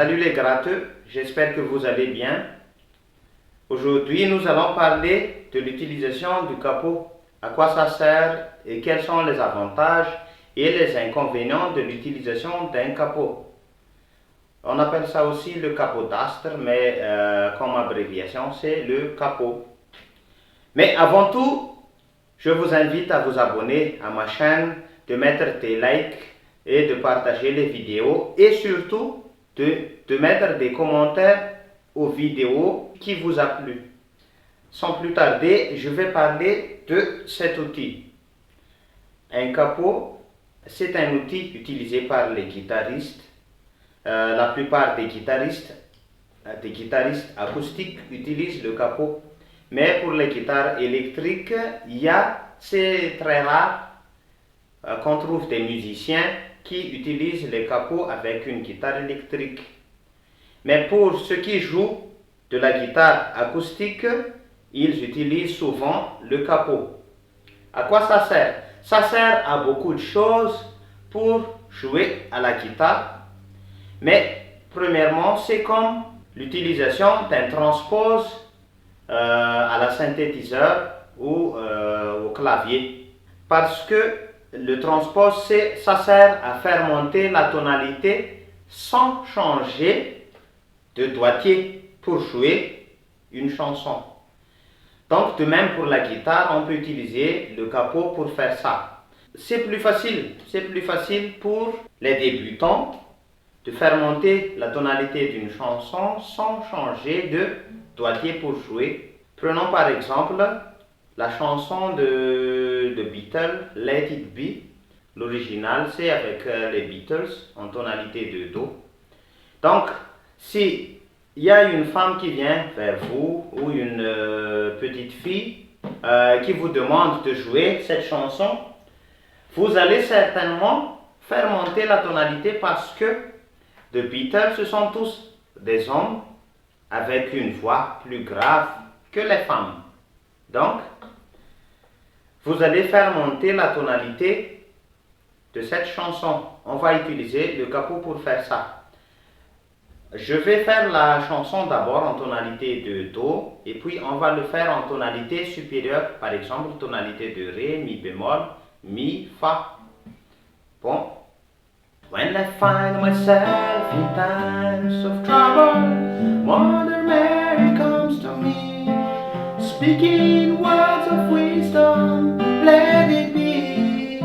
Salut les gratteux, j'espère que vous allez bien. Aujourd'hui, nous allons parler de l'utilisation du capot. À quoi ça sert et quels sont les avantages et les inconvénients de l'utilisation d'un capot. On appelle ça aussi le capot d'astre, mais comme abréviation, c'est le capot. Mais avant tout, je vous invite à vous abonner à ma chaîne, de mettre des likes et de partager les vidéos et surtout de mettre des commentaires aux vidéos qui vous a plu. Sans plus tarder, je vais parler de cet outil. Un capot, c'est un outil utilisé par les guitaristes. La plupart des guitaristes acoustiques utilisent le capot. Mais pour les guitares électriques, c'est très rare qu'on trouve des musiciens qui utilisent les capots avec une guitare électrique. Mais pour ceux qui jouent de la guitare acoustique, ils utilisent souvent le capot. À quoi ça sert? Ça sert à beaucoup de choses pour jouer à la guitare. Mais premièrement, c'est comme l'utilisation d'un transpose à la synthétiseur ou au clavier. Parce que le transpose, ça sert à faire monter la tonalité sans changer de doigté pour jouer une chanson. Donc, de même pour la guitare, on peut utiliser le capot pour faire ça. C'est plus facile pour les débutants de faire monter la tonalité d'une chanson sans changer de doigté pour jouer. Prenons par exemple la chanson de Beatles, Let It Be. L'original, c'est avec les Beatles en tonalité de Do. Donc, si il y a une femme qui vient vers vous ou une petite fille qui vous demande de jouer cette chanson, vous allez certainement faire monter la tonalité parce que les Beatles, ce sont tous des hommes avec une voix plus grave que les femmes. Donc, vous allez faire monter la tonalité de cette chanson. On va utiliser le capot pour faire ça. Je vais faire la chanson d'abord en tonalité de Do et puis on va le faire en tonalité supérieure, par exemple tonalité de Ré, Mi bémol, Mi, Fa. Bon. When I find myself in times of trouble, Mother Mary comes to me, speaking words of wisdom, let it be.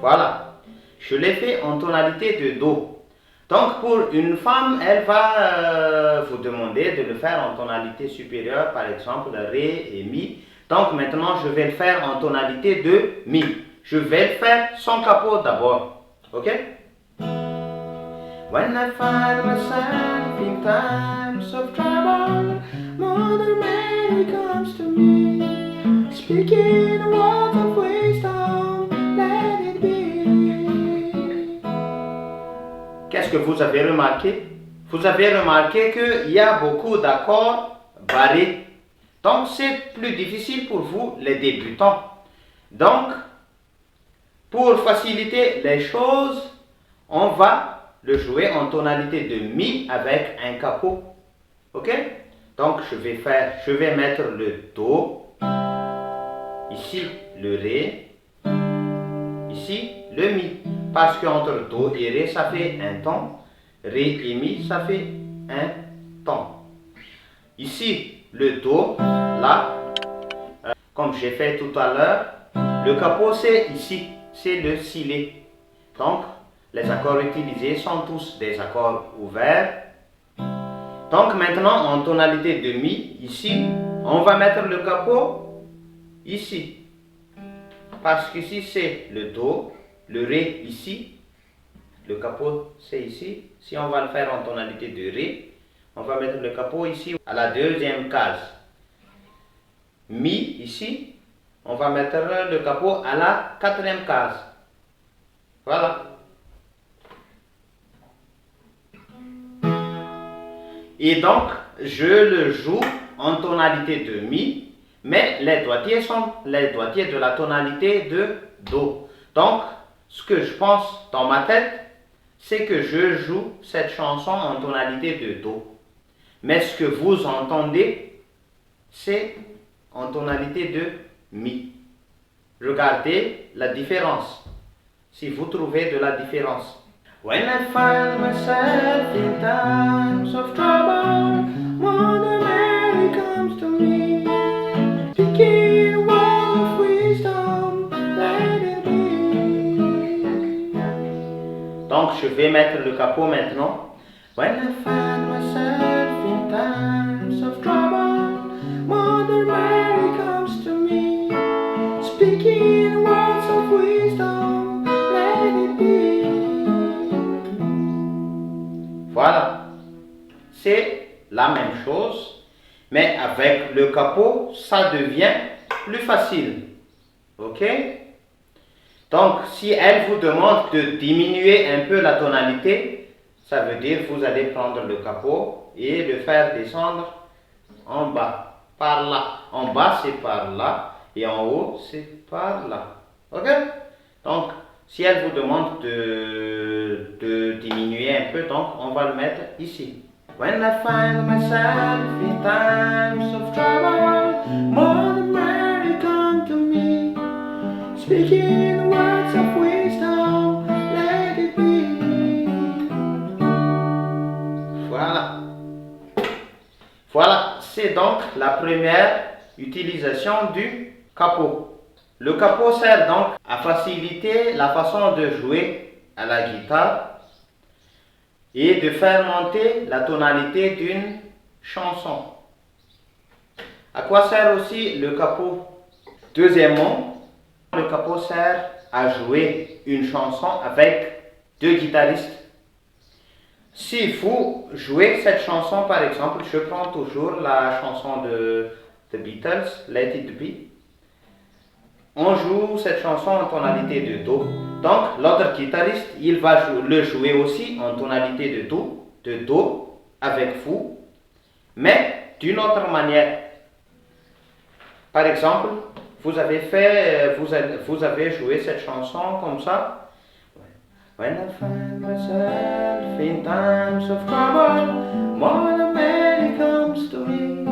Voilà, je l'ai fait en tonalité de Do. Donc pour une femme, elle va vous demander de le faire en tonalité supérieure, par exemple Ré et Mi. Donc maintenant, je vais le faire en tonalité de Mi. Je vais le faire sans capot d'abord. Ok? When I find myself in times of trouble, Mother Mary comes to me, speaking words of wisdom, let it be. Qu'est-ce que vous avez remarqué? Vous avez remarqué qu'il y a beaucoup d'accords barrés. Donc c'est plus difficile pour vous, les débutants. Donc, pour faciliter les choses, on va le jouer en tonalité de Mi avec un capot. Ok? Donc je vais mettre le Do, ici le Ré, ici le Mi. Parce qu'entre Do et Ré, ça fait un ton. Ré et Mi, ça fait un ton. Ici, le Do, là, comme j'ai fait tout à l'heure, le capot c'est ici. C'est le silet. Donc, les accords utilisés sont tous des accords ouverts. Donc, maintenant, en tonalité de Mi, ici, on va mettre le capot ici. Parce qu'ici, c'est le Do, le Ré ici. Le capot, c'est ici. Si on va le faire en tonalité de Ré, on va mettre le capot ici, à la deuxième case. Mi, ici. On va mettre le capot à la quatrième case. Voilà. Et donc, je le joue en tonalité de Mi, mais les doigtiers sont les doigtiers de la tonalité de Do. Donc, ce que je pense dans ma tête, c'est que je joue cette chanson en tonalité de Do. Mais ce que vous entendez, c'est en tonalité de Mi. Regardez la différence. Si vous trouvez de la différence. When I find myself in times of trouble, Mother Mary comes to me, speaking words of wisdom, let it be. Donc je vais mettre le capot maintenant. When I find myself in times of trouble, Mother Mary comes to me, speaking words of wisdom, let it be. Voilà, c'est la même chose, mais avec le capot, ça devient plus facile. Ok? Donc, si elle vous demande de diminuer un peu la tonalité, ça veut dire que vous allez prendre le capot et le faire descendre en bas, par là. En bas, c'est par là, et en haut, c'est par là. Ok? Donc, si elle vous demande de diminuer un peu, donc on va le mettre ici. When I find myself in times of trouble, Mother Mary come to me, speaking words of wisdom, let it be. Voilà. Voilà, c'est donc la première utilisation du capot. Le capot sert donc à faciliter la façon de jouer à la guitare et de faire monter la tonalité d'une chanson. À quoi sert aussi le capot? Deuxièmement, le capot sert à jouer une chanson avec deux guitaristes. Si vous jouez cette chanson, par exemple, je prends toujours la chanson de The Beatles, Let It Be. On joue cette chanson en tonalité de Do. Donc, l'autre guitariste, il va le jouer aussi en tonalité de Do avec vous, mais d'une autre manière. Par exemple, vous avez joué cette chanson comme ça. When I find myself in times of trouble, Mother Mary comes to me,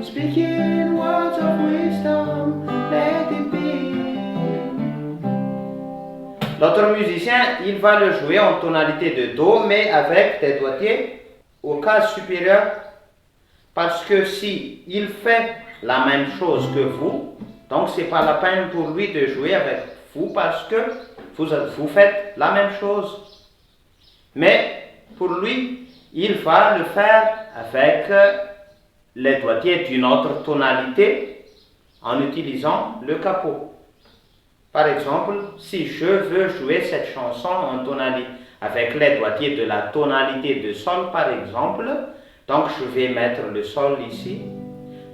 speaking words of wisdom, let it be. L'autre musicien, il va le jouer en tonalité de Do, mais avec des doigtiers au case supérieur. Parce que si il fait la même chose que vous, donc c'est pas la peine pour lui de jouer avec vous parce que vous faites la même chose. Mais pour lui, il va le faire avec les doigtiers d'une autre tonalité en utilisant le capot. Par exemple, si je veux jouer cette chanson en tonalité avec les doigtiers de la tonalité de Sol, par exemple, donc je vais mettre le Sol ici.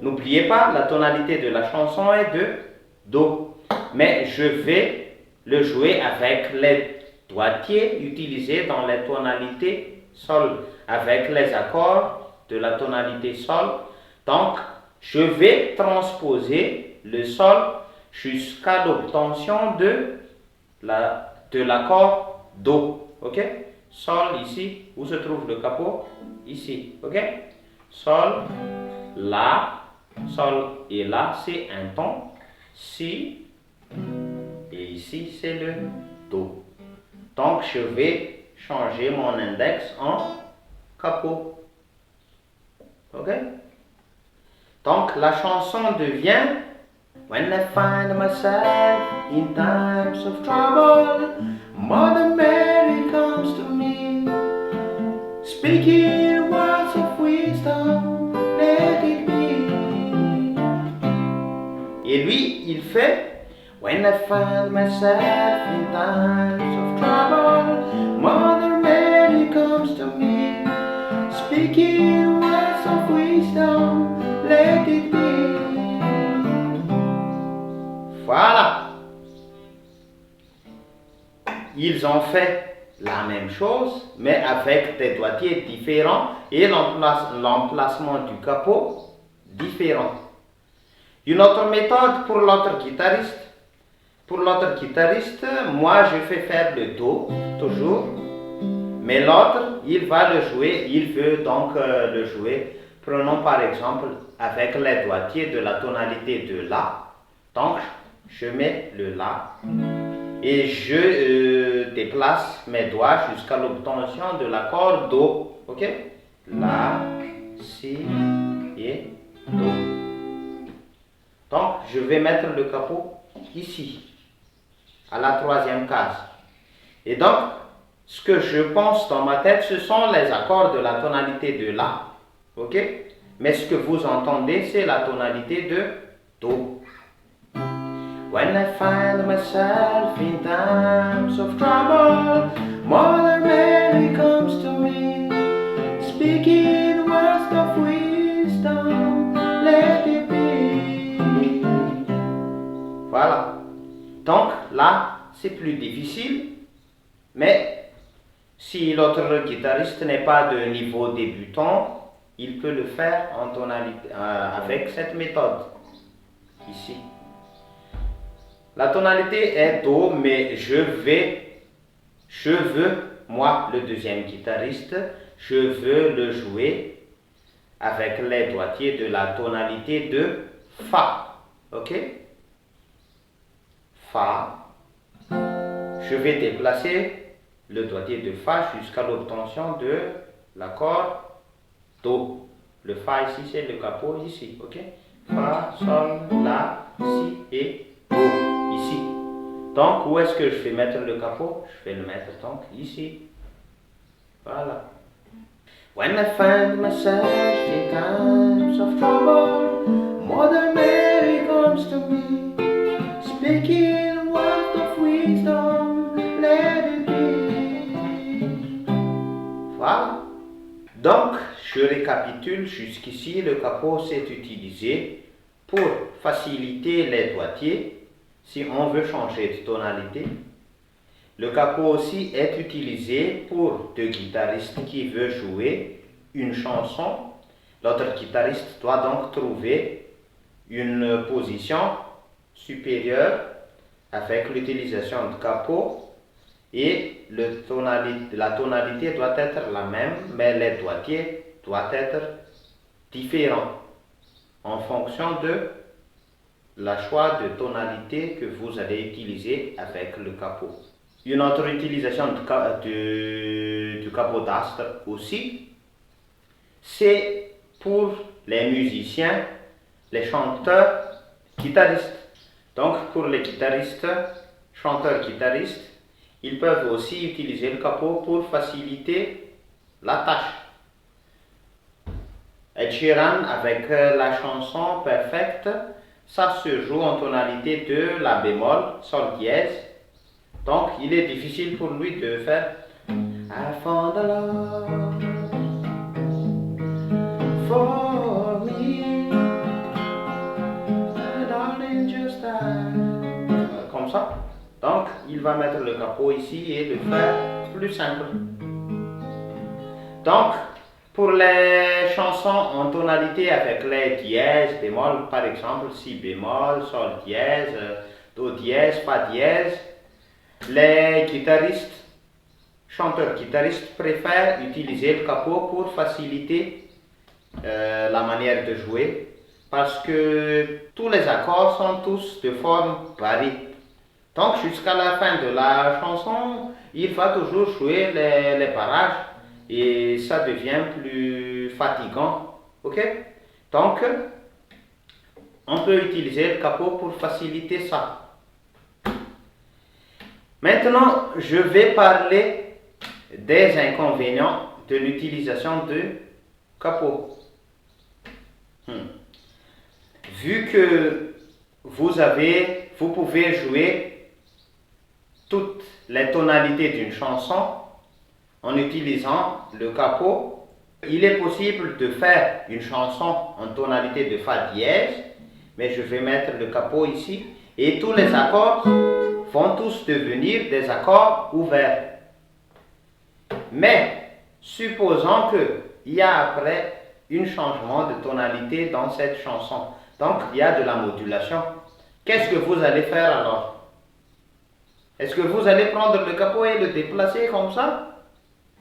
N'oubliez pas, la tonalité de la chanson est de Do. Mais je vais le jouer avec les doigtiers utilisés dans les tonalités Sol, avec les accords de la tonalité Sol. Donc, je vais transposer le Sol jusqu'à l'obtention de l'accord Do. Ok? Sol ici, où se trouve le capot? Ici. Ok? Sol, La, Sol et La, c'est un ton. Si, et ici, c'est le Do. Donc, je vais changer mon index en capot. Ok? Donc, la chanson devient When I find myself in times of trouble, Mother Mary comes to me, speaking words of wisdom, let it be. Et lui, il fait When I find myself in times of trouble, Mother Mary comes to me, speaking words of wisdom, let it be. Voilà. Ils ont fait la même chose, mais avec des doigtiers différents et l'emplacement du capot différent. Une autre méthode pour l'autre guitariste. Pour l'autre guitariste, moi je fais faire le Do, toujours. Mais l'autre, il va le jouer, il veut donc le jouer. Prenons par exemple avec les doigtiers de la tonalité de La. Donc, je mets le La et je déplace mes doigts jusqu'à l'obtention de l'accord Do. Ok? La, Si et Do. Donc, je vais mettre le capot ici, à la troisième case. Et donc, ce que je pense dans ma tête, ce sont les accords de la tonalité de La. Ok? Mais ce que vous entendez, c'est la tonalité de Do. When I find myself in times of trouble, Mother Mary comes to me, speaking words of wisdom, let it be. Voilà. Donc là, c'est plus difficile, mais si l'autre guitariste n'est pas de niveau débutant, il peut le faire en tonalité, avec cette méthode, ici. La tonalité est Do, mais je veux, moi, le deuxième guitariste, je veux le jouer avec les doigtiers de la tonalité de Fa. Ok? Fa. Je vais déplacer le doigté de Fa jusqu'à l'obtention de l'accord Do. Le Fa ici, c'est le capot ici. Ok? Fa, Sol, La, Si et Do. Ici. Donc, où est-ce que je vais mettre le capot? Je vais le mettre donc ici. Voilà. When I find myself in times of trouble, Mother Mary comes to me, speaking words of wisdom, let it be. Voilà. Donc, je récapitule jusqu'ici, le capot s'est utilisé pour faciliter les doigtiers si on veut changer de tonalité. Le capot aussi est utilisé pour deux guitaristes qui veulent jouer une chanson. L'autre guitariste doit donc trouver une position supérieure avec l'utilisation de capot et la tonalité doit être la même, mais les doigtiers doivent être différents en fonction de la choix de tonalité que vous allez utiliser avec le capot. Une autre utilisation du capot d'astre aussi, c'est pour les musiciens, les chanteurs, guitaristes. Donc pour les guitaristes, chanteurs-guitaristes, ils peuvent aussi utiliser le capot pour faciliter la tâche. Ed Sheeran avec la chanson Perfect, ça se joue en tonalité de La bémol, Sol dièse. Donc il est difficile pour lui de faire I found a love for me, darling, just comme ça. Donc il va mettre le capot ici et le faire plus simple. Donc pour les chansons en tonalité avec les dièses, bémol, par exemple si bémol, sol dièse, do dièse, fa dièse, les guitaristes, chanteurs-guitaristes préfèrent utiliser le capot pour faciliter la manière de jouer parce que tous les accords sont tous de forme variée. Donc jusqu'à la fin de la chanson, il va toujours jouer les parages et ça devient plus fatigant. Ok? Donc, on peut utiliser le capot pour faciliter ça. Maintenant, je vais parler des inconvénients de l'utilisation du capot. Vu que vous pouvez jouer toutes les tonalités d'une chanson en utilisant le capot, il est possible de faire une chanson en tonalité de Fa dièse, mais je vais mettre le capot ici, et tous les accords vont tous devenir des accords ouverts. Mais, supposons qu'il y a après un changement de tonalité dans cette chanson, donc il y a de la modulation. Qu'est-ce que vous allez faire alors? Est-ce que vous allez prendre le capot et le déplacer comme ça?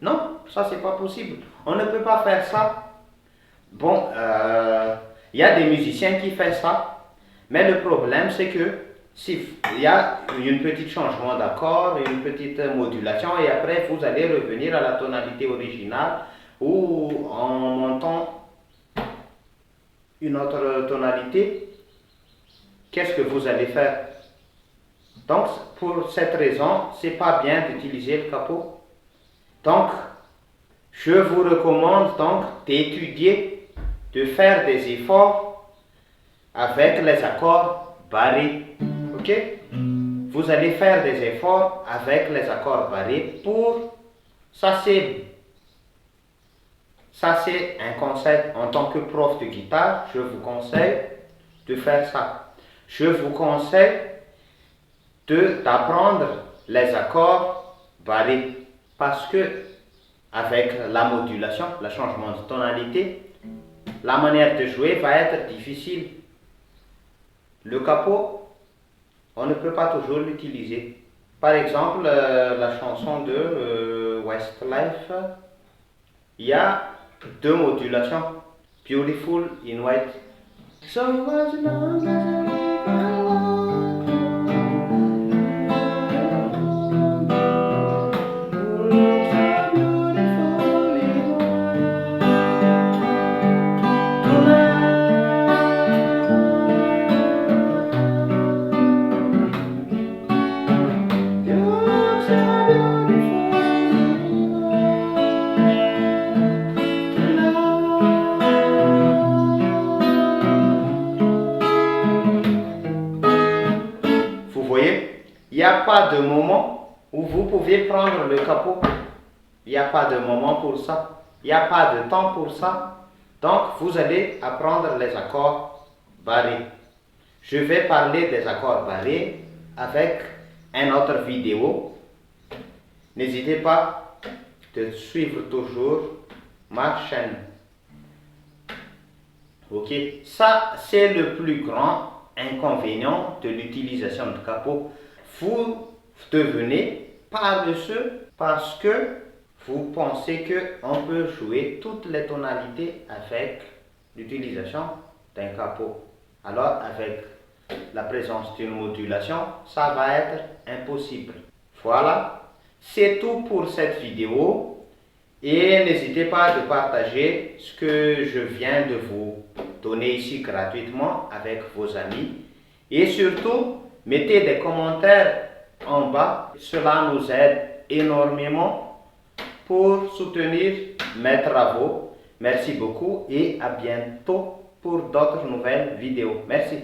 Non, ça c'est pas possible. On ne peut pas faire ça. Bon, il y a des musiciens qui font ça, mais le problème c'est que si il y a une petite changement d'accord, une petite modulation, et après vous allez revenir à la tonalité originale ou en montant une autre tonalité, qu'est-ce que vous allez faire? Donc, pour cette raison, c'est pas bien d'utiliser le capot. Donc, je vous recommande donc d'étudier, de faire des efforts avec les accords barrés. Ok? Vous allez faire des efforts avec les accords barrés pour... Ça c'est un conseil en tant que prof de guitare. Je vous conseille de faire ça. Je vous conseille d'apprendre les accords barrés parce que avec la modulation, le changement de tonalité, la manière de jouer va être difficile. Le capot, on ne peut pas toujours l'utiliser. Par exemple, la chanson de Westlife, il y a deux modulations. Beautiful in White. So as long as vous voyez, il n'y a pas de moment où vous pouvez prendre le capot. Il n'y a pas de moment pour ça. Il n'y a pas de temps pour ça. Donc, vous allez apprendre les accords barrés. Je vais parler des accords barrés avec une autre vidéo. N'hésitez pas de suivre toujours ma chaîne. Ok, ça c'est le plus grand inconvénient de l'utilisation de capot. Vous devenez paresseux parce que vous pensez qu'on peut jouer toutes les tonalités avec l'utilisation d'un capot. Alors avec la présence d'une modulation, ça va être impossible. Voilà, c'est tout pour cette vidéo. Et n'hésitez pas de partager ce que je viens de vous donner ici gratuitement avec vos amis. Et surtout, mettez des commentaires en bas. Cela nous aide énormément pour soutenir mes travaux. Merci beaucoup et à bientôt pour d'autres nouvelles vidéos. Merci.